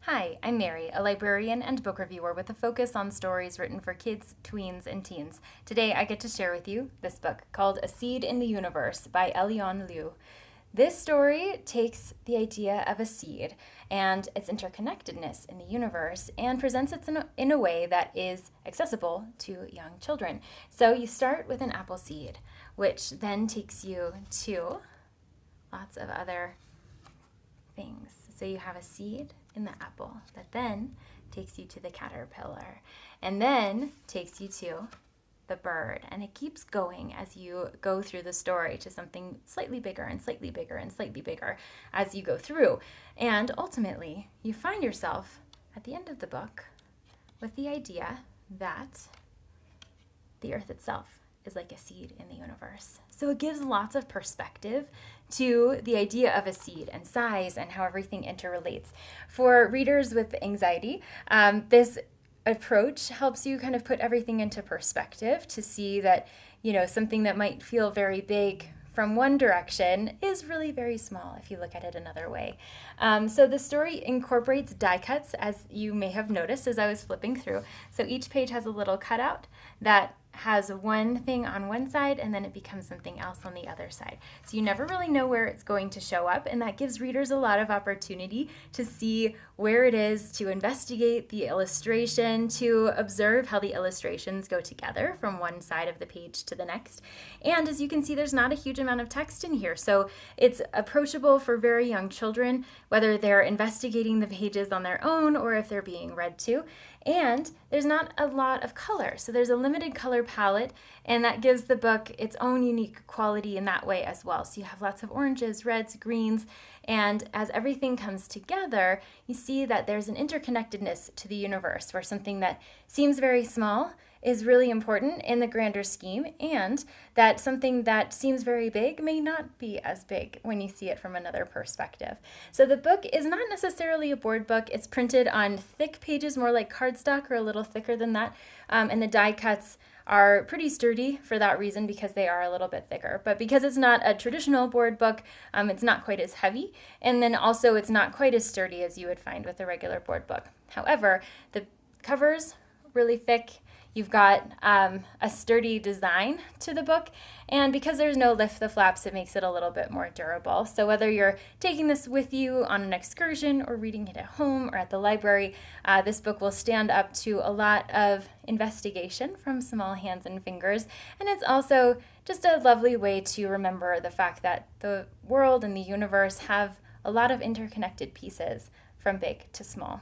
Hi, I'm Mary, a librarian and book reviewer with a focus on stories written for kids, tweens, and teens. Today I get to share with you this book called A Seed in the Universe by Elion Liu. This story takes the idea of a seed and its interconnectedness in the universe and presents it in a way that is accessible to young children. So you start with an apple seed, which then takes you to lots of other things. So you have a seed in the apple that then takes you to the caterpillar and then takes you to the bird. And it keeps going as you go through the story to something slightly bigger and slightly bigger and slightly bigger as you go through. And ultimately, you find yourself at the end of the book with the idea that the earth itself is like a seed in the universe. So it gives lots of perspective to the idea of a seed and size and how everything interrelates. For readers with anxiety, this approach helps you kind of put everything into perspective to see that, something that might feel very big from one direction is really very small if you look at it another way. So the story incorporates die cuts, as you may have noticed as I was flipping through. So each page has a little cutout that has one thing on one side and then it becomes something else on the other side. So you never really know where it's going to show up, and that gives readers a lot of opportunity to see where it is, to investigate the illustration, to observe how the illustrations go together from one side of the page to the next. And as you can see, there's not a huge amount of text in here, so it's approachable for very young children, whether they're investigating the pages on their own or if they're being read to. And there's not a lot of color, so there's a limited color palette, and that gives the book its own unique quality in that way as well. So you have lots of oranges, reds, greens, and as everything comes together, you see that there's an interconnectedness to the universe where something that seems very small is really important in the grander scheme, and that something that seems very big may not be as big when you see it from another perspective. So the book is not necessarily a board book. It's printed on thick pages, more like cardstock or a little thicker than that, and the die cuts are pretty sturdy for that reason because they are a little bit thicker. But because it's not a traditional board book, it's not quite as heavy, and then also it's not quite as sturdy as you would find with a regular board book. However, the cover's really thick. You've got a sturdy design to the book, and because there's no lift the flaps, it makes it a little bit more durable. So whether you're taking this with you on an excursion or reading it at home or at the library, this book will stand up to a lot of investigation from small hands and fingers. And it's also just a lovely way to remember the fact that the world and the universe have a lot of interconnected pieces from big to small.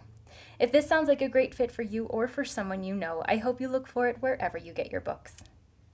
If this sounds like a great fit for you or for someone you know, I hope you look for it wherever you get your books.